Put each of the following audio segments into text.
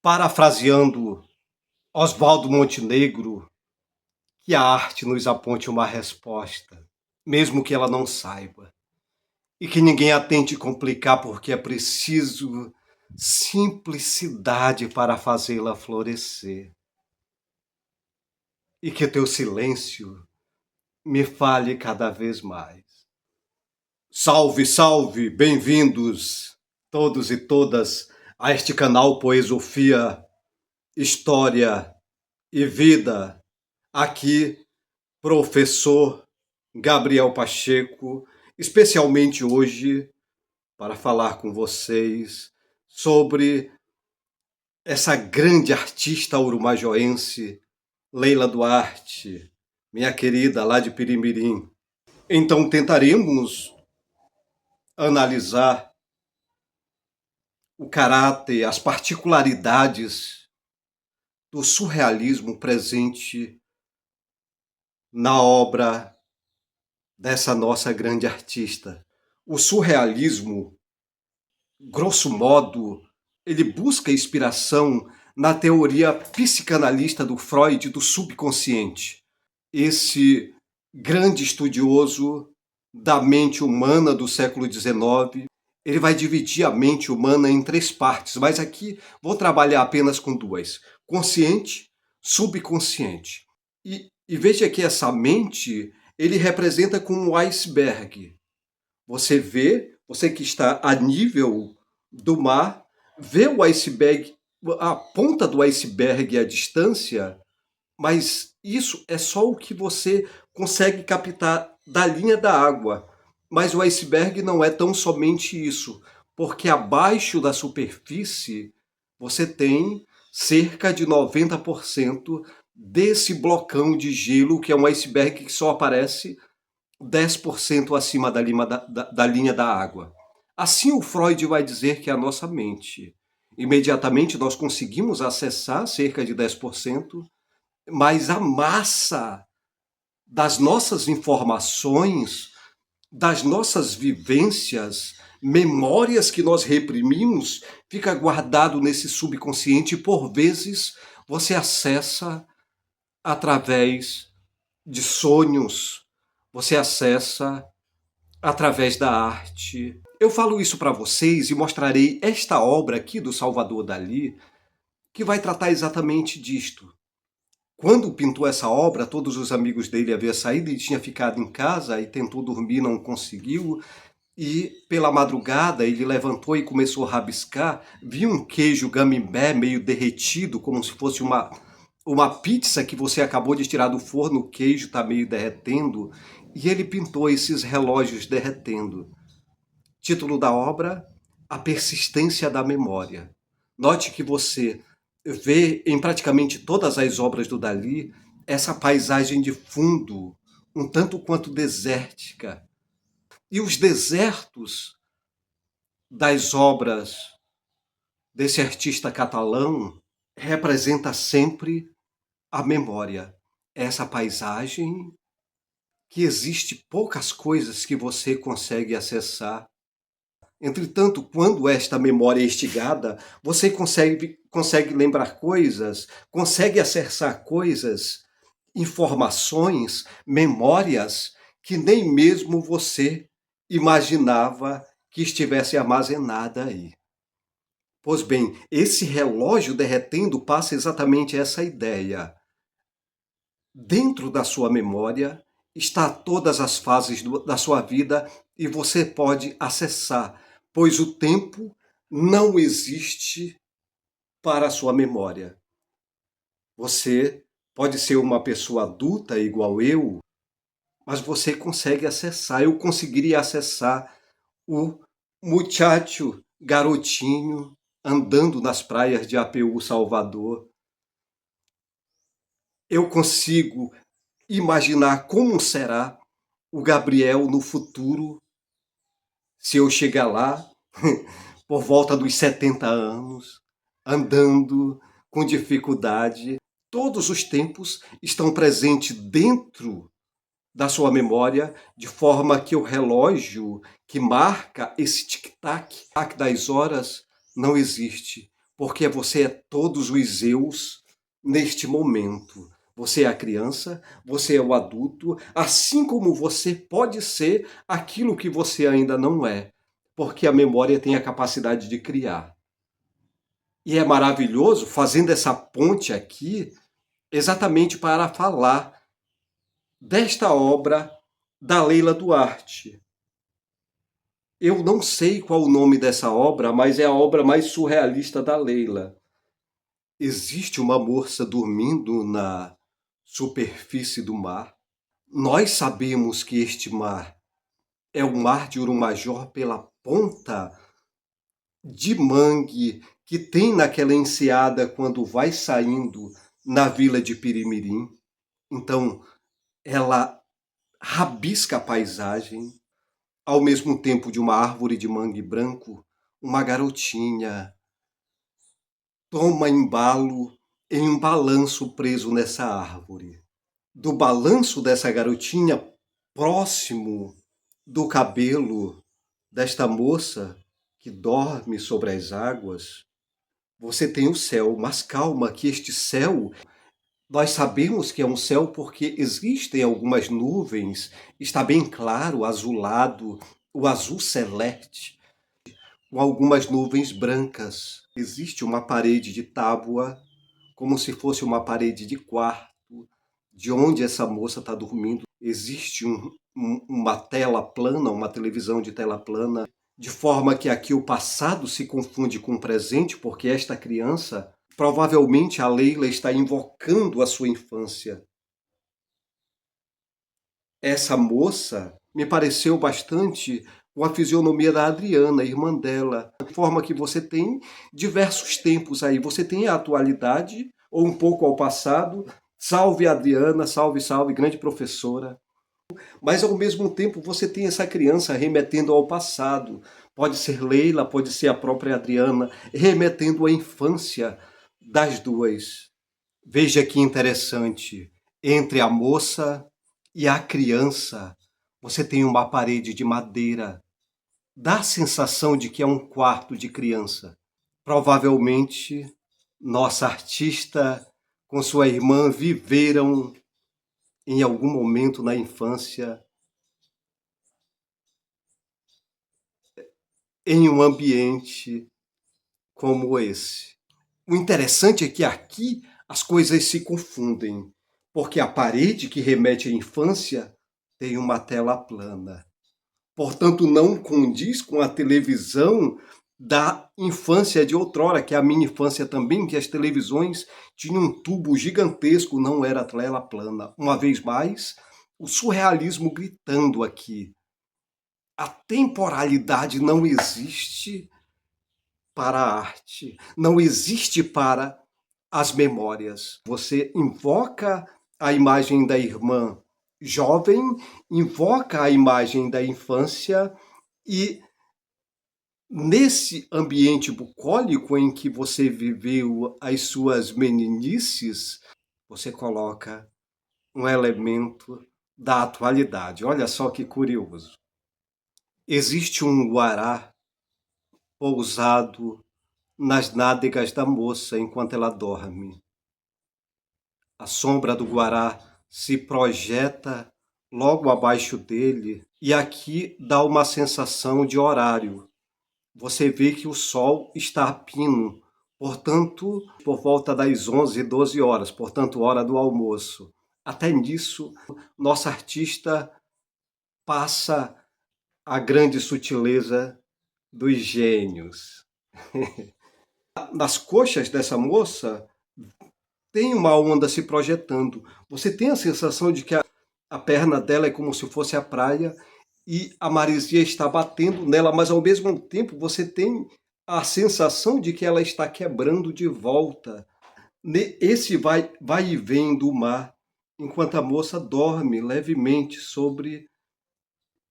Parafraseando Oswaldo Montenegro, que a arte nos aponte uma resposta, mesmo que ela não saiba, e que ninguém a tente complicar, porque é preciso simplicidade para fazê-la florescer. E que teu silêncio me fale cada vez mais. Salve, salve, bem-vindos todos e todas a este canal Poesofia, História e Vida. Aqui, professor Gabriel Pacheco, especialmente hoje para falar com vocês sobre essa grande artista urumajoense, Leila Duarte, minha querida lá de Pirimirim. Então tentaremos analisar o caráter, as particularidades do surrealismo presente na obra dessa nossa grande artista. O surrealismo, grosso modo, ele busca inspiração na teoria psicanalista do Freud do subconsciente. Esse grande estudioso da mente humana do século XIX, ele vai dividir a mente humana em três partes, mas aqui vou trabalhar apenas com duas: consciente, subconsciente. E veja que essa mente, ele representa como um iceberg. Você vê, você que está a nível do mar, vê o iceberg, a ponta do iceberg à distância, mas isso é só o que você consegue captar da linha da água. Mas o iceberg não é tão somente isso, porque abaixo da superfície você tem cerca de 90% desse blocão de gelo, que é um iceberg que só aparece 10% acima da linha da água. Assim o Freud vai dizer que é a nossa mente. Imediatamente nós conseguimos acessar cerca de 10%, mas a massa das nossas informações, das nossas vivências, memórias que nós reprimimos, fica guardado nesse subconsciente e por vezes você acessa através de sonhos, você acessa através da arte. Eu falo isso para vocês e mostrarei esta obra aqui do Salvador Dalí, que vai tratar exatamente disto. Quando pintou essa obra, todos os amigos dele haviam saído e tinha ficado em casa e tentou dormir, não conseguiu. E pela madrugada ele levantou e começou a rabiscar. Viu um queijo camembert meio derretido, como se fosse uma pizza que você acabou de tirar do forno, o queijo está meio derretendo. E ele pintou esses relógios derretendo. Título da obra: A Persistência da Memória. Note que você vê em praticamente todas as obras do Dalí essa paisagem de fundo, um tanto quanto desértica. E os desertos das obras desse artista catalão representa sempre a memória. Essa paisagem que existe poucas coisas que você consegue acessar. Entretanto, quando esta memória é instigada, você consegue lembrar coisas, consegue acessar coisas, informações, memórias que nem mesmo você imaginava que estivesse armazenada aí. Pois bem, esse relógio derretendo passa exatamente essa ideia. Dentro da sua memória está todas as fases da sua vida e você pode acessar, pois o tempo não existe para a sua memória. Você pode ser uma pessoa adulta igual eu, mas você consegue acessar. Eu conseguiria acessar o muchacho, garotinho, andando nas praias de APU Salvador. Eu consigo imaginar como será o Gabriel no futuro, se eu chegar lá, por volta dos 70 anos, andando com dificuldade. Todos os tempos estão presentes dentro da sua memória, de forma que o relógio que marca esse tic-tac das horas não existe, porque você é todos os eus neste momento. Você é a criança, você é o adulto, assim como você pode ser aquilo que você ainda não é, porque a memória tem a capacidade de criar. E é maravilhoso fazendo essa ponte aqui, exatamente para falar desta obra da Leila Duarte. Eu não sei qual o nome dessa obra, mas é a obra mais surrealista da Leila. Existe uma moça dormindo na superfície do mar. Nós sabemos que este mar é o mar de Urumajor pela ponta de mangue que tem naquela enseada quando vai saindo na vila de Pirimirim. Então, ela rabisca a paisagem, ao mesmo tempo de uma árvore de mangue branco, uma garotinha toma embalo em um balanço preso nessa árvore. Do balanço dessa garotinha, próximo do cabelo desta moça que dorme sobre as águas, você tem o céu, mas calma que este céu, nós sabemos que é um céu porque existem algumas nuvens, está bem claro, azulado, o azul celeste, com algumas nuvens brancas. Existe uma parede de tábua, como se fosse uma parede de quarto, de onde essa moça está dormindo. Existe uma tela plana, uma televisão de tela plana, de forma que aqui o passado se confunde com o presente, porque esta criança, provavelmente a Leila está invocando a sua infância. Essa moça me pareceu bastante com a fisionomia da Adriana, irmã dela, de forma que você tem diversos tempos aí. Você tem a atualidade, ou um pouco ao passado, salve Adriana, salve, salve, grande professora. Mas ao mesmo tempo você tem essa criança remetendo ao passado. Pode ser Leila, pode ser a própria Adriana, remetendo à infância das duas. Veja que interessante. Entre a moça e a criança, você tem uma parede de madeira. Dá a sensação de que é um quarto de criança. Provavelmente, nossa artista com sua irmã viveram em algum momento na infância em um ambiente como esse. O interessante é que aqui as coisas se confundem, porque a parede que remete à infância tem uma tela plana. Portanto, não condiz com a televisão da infância de outrora, que é a minha infância também, que as televisões tinham um tubo gigantesco, não era tela plana. Uma vez mais, o surrealismo gritando aqui. A temporalidade não existe para a arte, não existe para as memórias. Você invoca a imagem da irmã jovem, invoca a imagem da infância e nesse ambiente bucólico em que você viveu as suas meninices, você coloca um elemento da atualidade. Olha só que curioso. Existe um guará pousado nas nádegas da moça enquanto ela dorme. A sombra do guará se projeta logo abaixo dele e aqui dá uma sensação de horário. Você vê que o sol está a pino, portanto, por volta das 11, 12 horas, portanto, hora do almoço. Até nisso, nossa artista passa a grande sutileza dos gênios. Nas coxas dessa moça tem uma onda se projetando. Você tem a sensação de que a perna dela é como se fosse a praia e a maresia está batendo nela, mas ao mesmo tempo você tem a sensação de que ela está quebrando de volta. Esse vai e vem do mar, enquanto a moça dorme levemente sobre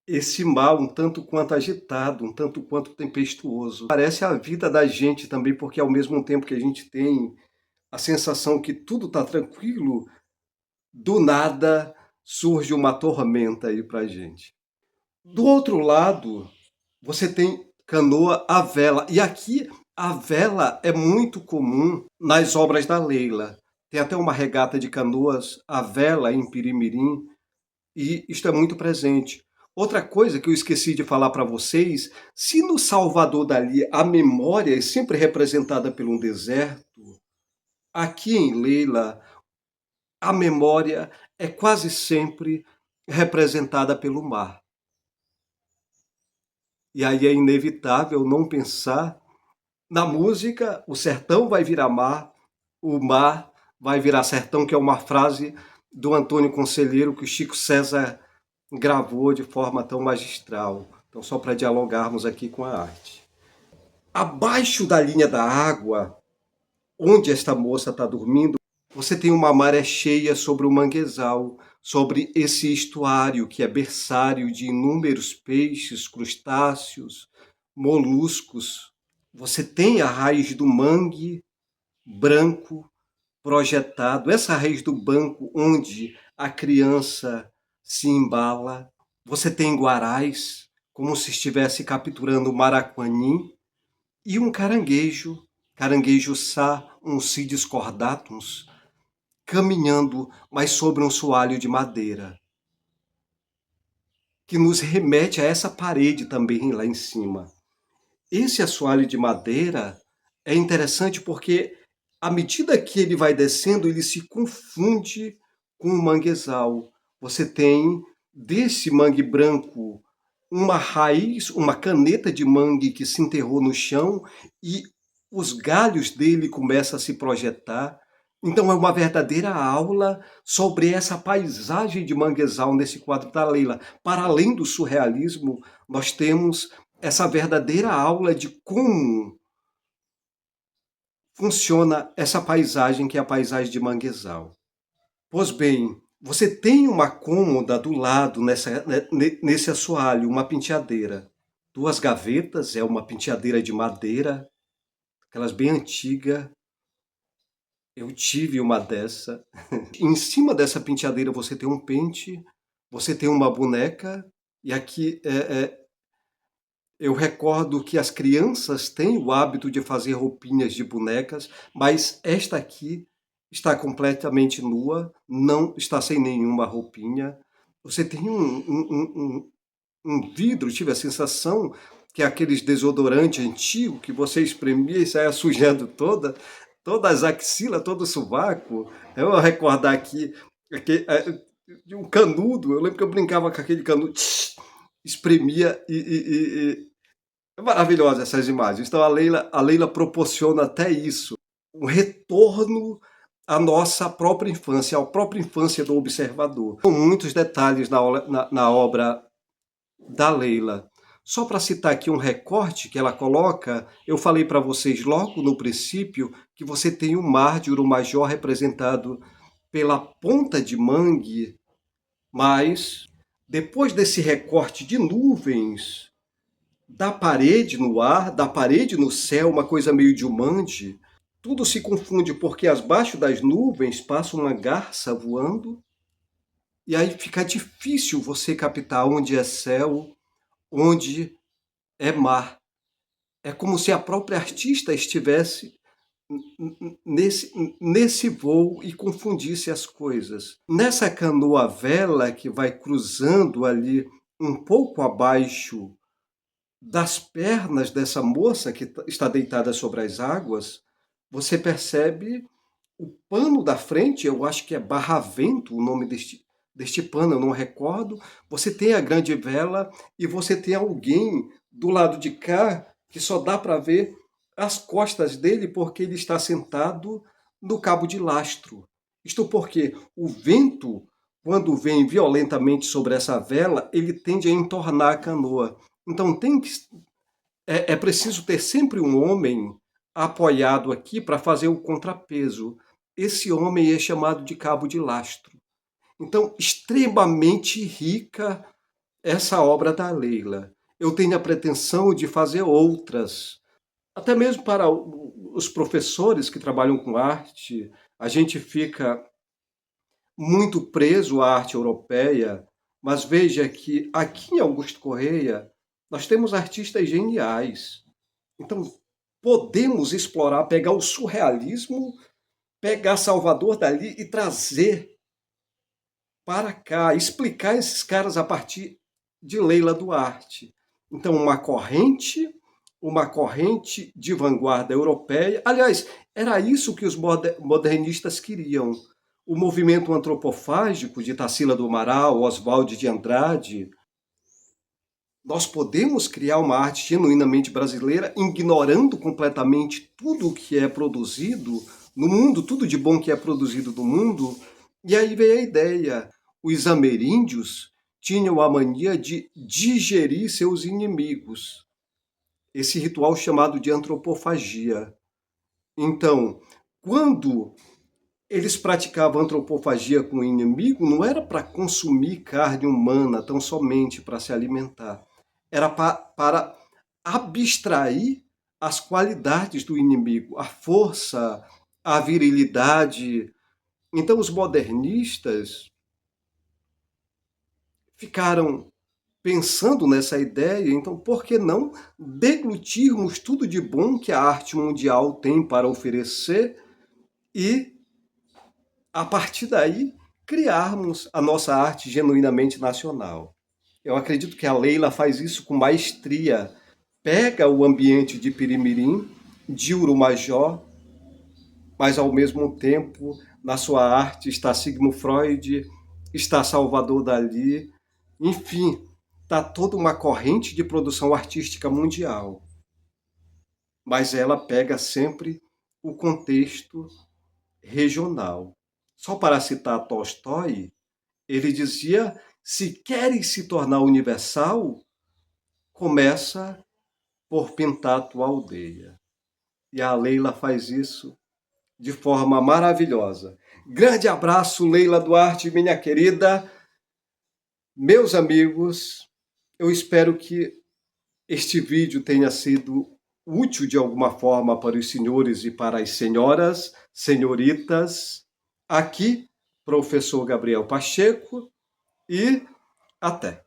esse mar um tanto quanto agitado, um tanto quanto tempestuoso. Parece a vida da gente também, porque ao mesmo tempo que a gente tem a sensação que tudo está tranquilo, do nada surge uma tormenta aí para gente. Do outro lado, você tem canoa à vela. E aqui A vela é muito comum nas obras da Leila. Tem até uma regata de canoas, a vela em Pirimirim, e isto é muito presente. Outra coisa que eu esqueci de falar para vocês, se no Salvador Dalí a memória é sempre representada por um deserto, aqui em Leila a memória é quase sempre representada pelo mar. E aí é inevitável não pensar na música, o sertão vai virar mar, o mar vai virar sertão, que é uma frase do Antônio Conselheiro que o Chico César gravou de forma tão magistral. Então, só para dialogarmos aqui com a arte. Abaixo da linha da água, onde esta moça está dormindo, você tem uma maré cheia sobre o manguezal, sobre esse estuário que é berçário de inúmeros peixes, crustáceos, moluscos. Você tem a raiz do mangue branco projetado, essa raiz do banco onde a criança se embala. Você tem guarais, como se estivesse capturando maracuani, e um caranguejo, caranguejo-sá, um Cidis cordatus, caminhando, mas sobre um soalho de madeira, que nos remete a essa parede também lá em cima. Esse assoalho de madeira é interessante porque, à medida que ele vai descendo, ele se confunde com o manguezal. Você tem, desse mangue branco, uma raiz, uma caneta de mangue que se enterrou no chão e os galhos dele começam a se projetar. Então é uma verdadeira aula sobre essa paisagem de manguezal nesse quadro da Leila. Para além do surrealismo, nós temos essa verdadeira aula de como funciona essa paisagem que é a paisagem de manguezal. Pois bem, você tem uma cômoda do lado nesse assoalho, uma penteadeira. Duas gavetas, é uma penteadeira de madeira, aquelas bem antigas. Eu tive uma dessa. Em cima dessa penteadeira você tem um pente, você tem uma boneca, e aqui eu recordo que as crianças têm o hábito de fazer roupinhas de bonecas, mas esta aqui está completamente nua, não está sem nenhuma roupinha. Você tem um vidro, tive a sensação que é aqueles desodorante antigo que você espremia e saia sujando todas as axilas, todo o sovaco. Eu vou recordar aqui de um canudo, eu lembro que eu brincava com aquele canudo, espremia é maravilhosa essas imagens. Então a Leila proporciona até isso, um retorno à nossa própria infância, à própria infância do observador. Com muitos detalhes na obra da Leila. Só para citar aqui um recorte que ela coloca, eu falei para vocês logo no princípio que você tem o mar de Urumajó representado pela ponta de mangue, mas depois desse recorte de nuvens, da parede no ar, da parede no céu, uma coisa meio de Jumanji, tudo se confunde porque abaixo das nuvens passa uma garça voando e aí fica difícil você captar onde é céu, onde é mar. É como se a própria artista estivesse nesse voo e confundisse as coisas. Nessa canoa vela que vai cruzando ali um pouco abaixo das pernas dessa moça que está deitada sobre as águas, você percebe o pano da frente, eu acho que é barravento o nome deste pano, eu não recordo. Você tem a grande vela e você tem alguém do lado de cá que só dá para ver as costas dele porque ele está sentado no cabo de lastro. Isto porque o vento, quando vem violentamente sobre essa vela, ele tende a entornar a canoa. Então é preciso ter sempre um homem apoiado aqui para fazer o contrapeso. Esse homem é chamado de cabo de lastro. Então, extremamente rica essa obra da Leila. Eu tenho a pretensão de fazer outras, até mesmo para os professores que trabalham com arte. A gente fica muito preso à arte europeia, mas veja que aqui em Augusto Correia nós temos artistas geniais. Então, podemos explorar, pegar o surrealismo, pegar Salvador Dalí e trazer para cá, explicar esses caras a partir de Leila Duarte. Então, uma corrente de vanguarda europeia. Aliás, era isso que os modernistas queriam. O movimento antropofágico de Tarsila do Amaral, Oswald de Andrade. Nós podemos criar uma arte genuinamente brasileira, ignorando completamente tudo o que é produzido no mundo, tudo de bom que é produzido no mundo. E aí veio a ideia. Os ameríndios tinham a mania de digerir seus inimigos. Esse ritual chamado de antropofagia. Então, quando eles praticavam antropofagia com o inimigo, não era para consumir carne humana tão somente para se alimentar. Era para abstrair as qualidades do inimigo, a força, a virilidade. Então, os modernistas ficaram pensando nessa ideia, então por que não deglutirmos tudo de bom que a arte mundial tem para oferecer e, a partir daí, criarmos a nossa arte genuinamente nacional? Eu acredito que a Leila faz isso com maestria. Pega o ambiente de Pirimirim, de Urumajó, mas ao mesmo tempo, na sua arte está Sigmund Freud, está Salvador Dalí, enfim, está toda uma corrente de produção artística mundial. Mas ela pega sempre o contexto regional. Só para citar Tolstói, ele dizia: se queres se tornar universal, começa por pintar a tua aldeia. E a Leila faz isso de forma maravilhosa. Grande abraço, Leila Duarte, minha querida. Meus amigos, eu espero que este vídeo tenha sido útil de alguma forma para os senhores e para as senhoras, senhoritas. Aqui, professor Gabriel Pacheco, e até!